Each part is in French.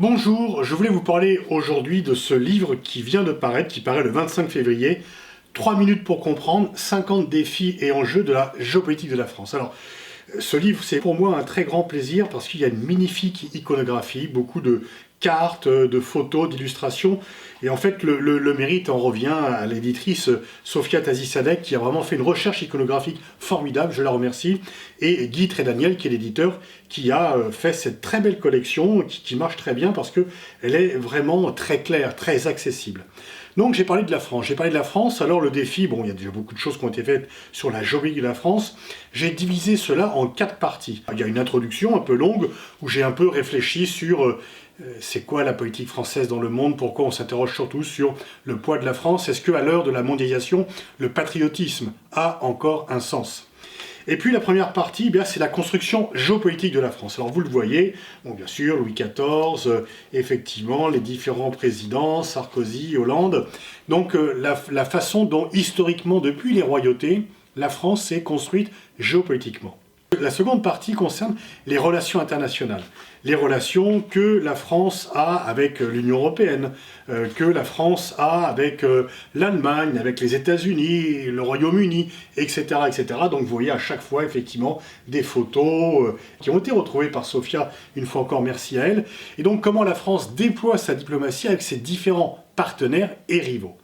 Bonjour, je voulais vous parler aujourd'hui de ce livre qui vient de paraître, qui paraît le 25 février, 3 minutes pour comprendre, 50 défis et enjeux de la géopolitique de la France. Alors, ce livre, c'est pour moi un très grand plaisir parce qu'il y a une magnifique iconographie, beaucoup de cartes, de photos, d'illustrations. Et en fait, le mérite en revient à l'éditrice Sofia Tazi-Sadek qui a vraiment fait une recherche iconographique formidable, je la remercie. Et Guy Trédaniel, qui est l'éditeur, qui a fait cette très belle collection qui marche très bien parce qu'elle est vraiment très claire, très accessible. Donc j'ai parlé de la France. J'ai parlé de la France, alors le défi, bon, il y a déjà beaucoup de choses qui ont été faites sur la géopolitique de la France. J'ai divisé cela en 4 parties. Il y a une introduction un peu longue où j'ai un peu réfléchi sur c'est quoi la politique française dans le monde, pourquoi on s'interroge surtout sur le poids de la France. Est-ce qu'à l'heure de la mondialisation, le patriotisme a encore un sens ? Et puis la première partie, c'est la construction géopolitique de la France. Alors vous le voyez, bon, bien sûr, Louis XIV, effectivement, les différents présidents, Sarkozy, Hollande. Donc la façon dont, historiquement, depuis les royautés, la France s'est construite géopolitiquement. La seconde partie concerne les relations internationales. Les relations que la France a avec l'Union européenne, que la France a avec l'Allemagne, avec les États-Unis, le Royaume-Uni, etc., etc. Donc vous voyez à chaque fois, effectivement, des photos qui ont été retrouvées par Sofia, une fois encore, merci à elle. Et donc comment la France déploie sa diplomatie avec ses différents partenaires et rivaux.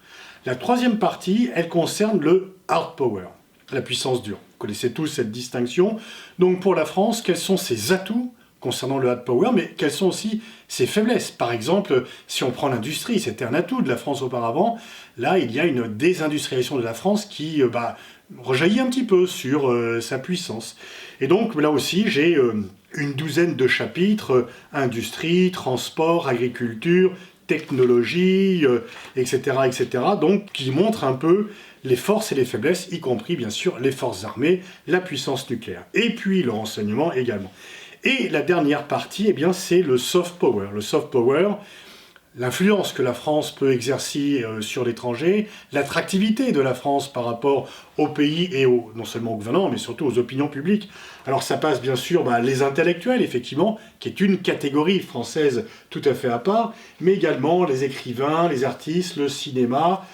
La troisième partie, elle concerne le hard power, la puissance dure. Vous connaissez tous cette distinction. Donc pour la France, quels sont ses atouts concernant le hard power, mais quelles sont aussi ses faiblesses? Par exemple, si on prend l'industrie, c'était un atout de la France auparavant. Là, il y a une désindustrialisation de la France qui rejaillit un petit peu sur sa puissance. Et donc là aussi, j'ai une douzaine de chapitres, industrie, transport, agriculture, technologie, etc., etc., donc qui montrent un peu les forces et les faiblesses, y compris bien sûr les forces armées, la puissance nucléaire, et puis le renseignement également. Et la dernière partie, c'est le soft power. Le soft power, l'influence que la France peut exercer sur l'étranger, l'attractivité de la France par rapport au pays et non seulement aux gouvernants, mais surtout aux opinions publiques. Alors ça passe bien sûr les intellectuels, effectivement, qui est une catégorie française tout à fait à part, mais également les écrivains, les artistes, le cinéma,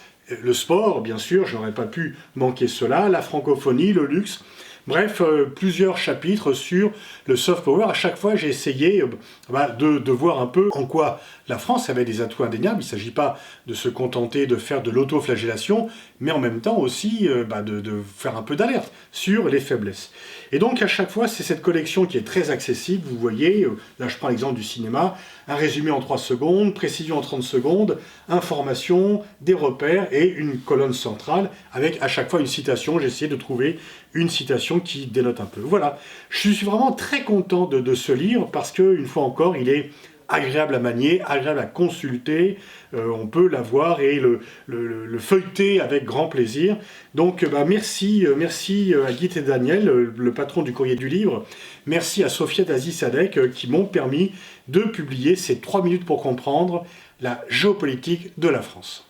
le sport, bien sûr, je n'aurais pas pu manquer cela, la francophonie, le luxe. Bref, plusieurs chapitres sur le soft power. À chaque fois, j'ai essayé de voir un peu en quoi la France avait des atouts indéniables. Il ne s'agit pas de se contenter de faire de l'autoflagellation, mais en même temps aussi de faire un peu d'alerte sur les faiblesses. Et donc, à chaque fois, c'est cette collection qui est très accessible. Vous voyez, là je prends l'exemple du cinéma, un résumé en 3 secondes, précision en 30 secondes, information, des repères et une colonne centrale avec à chaque fois une citation. J'ai essayé de trouver une citation qui dénote un peu. Voilà, je suis vraiment très content de ce livre parce qu'une fois encore, il est agréable à manier, agréable à consulter, on peut l'avoir et le feuilleter avec grand plaisir. Donc merci à Guy Trédaniel, le patron du Courrier du Livre, merci à Sofia Tazi-Sadek qui m'ont permis de publier ces 3 minutes pour comprendre la géopolitique de la France.